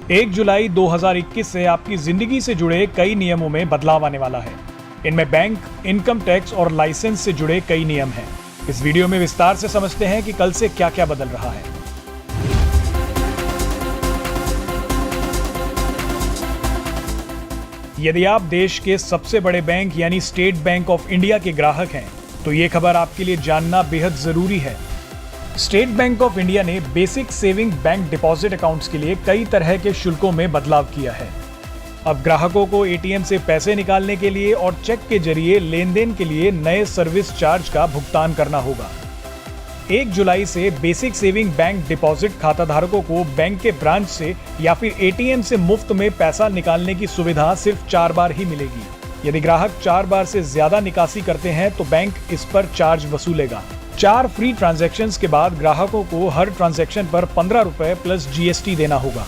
1 जुलाई 2021 से आपकी जिंदगी से जुड़े कई नियमों में बदलाव आने वाला है। इनमें बैंक, इनकम टैक्स और लाइसेंस से जुड़े कई नियम हैं। इस वीडियो में विस्तार से समझते हैं कि कल से क्या क्या बदल रहा है। यदि आप देश के सबसे बड़े बैंक यानी स्टेट बैंक ऑफ इंडिया के ग्राहक हैं, तो ये खबर आपके लिए जानना बेहद जरूरी है। स्टेट बैंक ऑफ इंडिया ने basic saving bank deposit accounts के लिए कई तरह के शुल्कों में बदलाव किया है। अब ग्राहकों को एटीएम से पैसे निकालने के लिए और चेक के जरिए लेन देन के लिए नए सर्विस चार्ज का भुगतान करना होगा। 1 जुलाई से बेसिक सेविंग बैंक डिपॉजिट खाताधारकों को बैंक के ब्रांच से या फिर एटीएम से मुफ्त में पैसा निकालने की सुविधा सिर्फ 4 बार ही मिलेगी। यदि ग्राहक 4 बार से ज्यादा निकासी करते हैं तो बैंक इस पर चार्ज वसूलेगा। 4 फ्री ट्रांजैक्शंस के बाद ग्राहकों को हर ट्रांजैक्शन पर 15 रुपए प्लस जीएसटी देना होगा।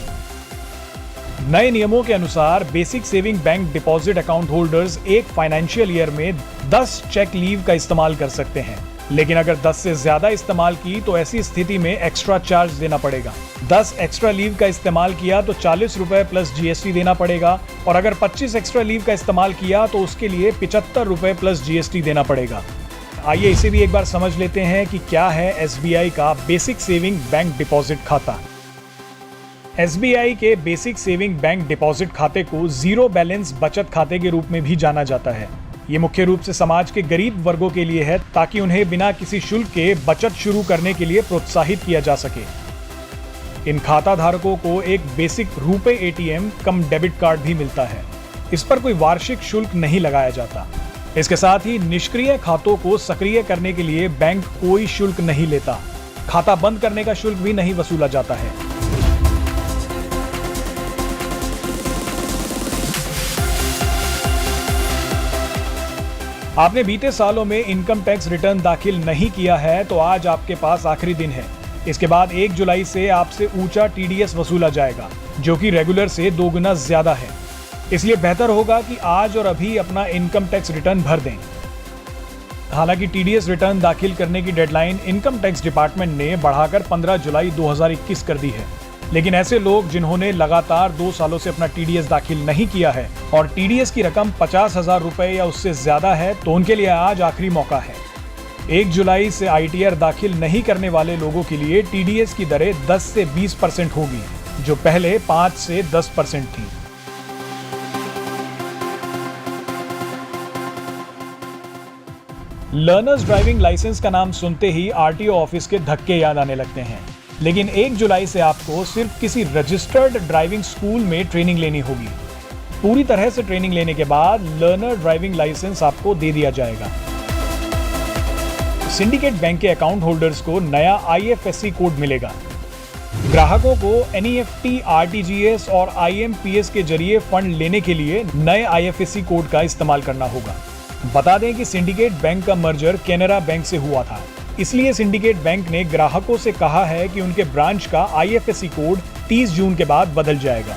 नए नियमों के अनुसार basic saving bank deposit account holders एक फाइनेंशियल ईयर में 10 चेक लीव का इस्तेमाल कर सकते हैं, लेकिन अगर 10 से ज्यादा इस्तेमाल की तो ऐसी स्थिति में एक्स्ट्रा चार्ज देना पड़ेगा। 10 एक्स्ट्रा लीव का इस्तेमाल किया तो 40 रुपए प्लस जीएसटी देना पड़ेगा, और अगर 25 एक्स्ट्रा लीव का इस्तेमाल किया तो उसके लिए 75 रुपए प्लस जीएसटी देना पड़ेगा। आइए इसे भी एक बार समझ लेते हैं कि क्या है एसबीआई का बेसिक सेविंग बैंक डिपॉजिट खाता। एसबीआई के बेसिक सेविंग बैंक डिपॉजिट खाते को जीरो बैलेंस बचत खाते के रूप में भी जाना जाता है। ये मुख्य रूप से समाज के गरीब वर्गों के लिए है, ताकि उन्हें बिना किसी शुल्क के बचत शुरू करने के लिए प्रोत्साहित किया जा सके। इन खाता धारकों को एक बेसिक रुपे एटीएम कम डेबिट कार्ड भी मिलता है। इस पर कोई वार्षिक शुल्क नहीं लगाया जाता। इसके साथ ही निष्क्रिय खातों को सक्रिय करने के लिए बैंक कोई शुल्क नहीं लेता। खाता बंद करने का शुल्क भी नहीं वसूला जाता है। आपने बीते सालों में इनकम टैक्स रिटर्न दाखिल नहीं किया है तो आज आपके पास आखिरी दिन है। इसके बाद 1 जुलाई से आपसे ऊंचा टीडीएस वसूला जाएगा, जो कि रेगुलर से 2 गुना ज्यादा है। इसलिए बेहतर होगा कि आज और अभी अपना इनकम टैक्स रिटर्न भर दें। हालांकि टीडीएस रिटर्न दाखिल करने की डेडलाइन इनकम टैक्स डिपार्टमेंट ने बढ़ाकर 15 जुलाई 2021 कर दी है, लेकिन ऐसे लोग जिन्होंने लगातार 2 सालों से अपना टीडीएस दाखिल नहीं किया है और टीडीएस की रकम 50,000 रुपए या उससे ज्यादा है, तो उनके लिए आज आखिरी मौका है। 1 जुलाई से आईटीआर दाखिल नहीं करने वाले लोगों के लिए टीडीएस की दरें 10 से 20% होगी, जो पहले 5 से 10% थी। लर्नर्स ड्राइविंग लाइसेंस का नाम सुनते ही आरटीओ ऑफिस के धक्के याद आने लगते हैं, लेकिन 1 जुलाई से आपको सिर्फ किसी रजिस्टर्ड ड्राइविंग स्कूल में ट्रेनिंग लेनी होगी। पूरी तरह से ट्रेनिंग लेने के बाद लर्नर ड्राइविंग लाइसेंस आपको दे दिया जाएगा। सिंडिकेट बैंक के अकाउंट होल्डर्स को नया आईएफएससी कोड मिलेगा। ग्राहकों को एनईएफटी, आरटीजीएस और आईएमपीएस के जरिए फंड लेने के लिए नए आईएफएससी कोड का इस्तेमाल करना होगा। बता दें कि सिंडिकेट बैंक का मर्जर कैनरा बैंक से हुआ था, इसलिए सिंडिकेट बैंक ने ग्राहकों से कहा है कि उनके ब्रांच का आईएफएससी कोड 30 जून के बाद बदल जाएगा।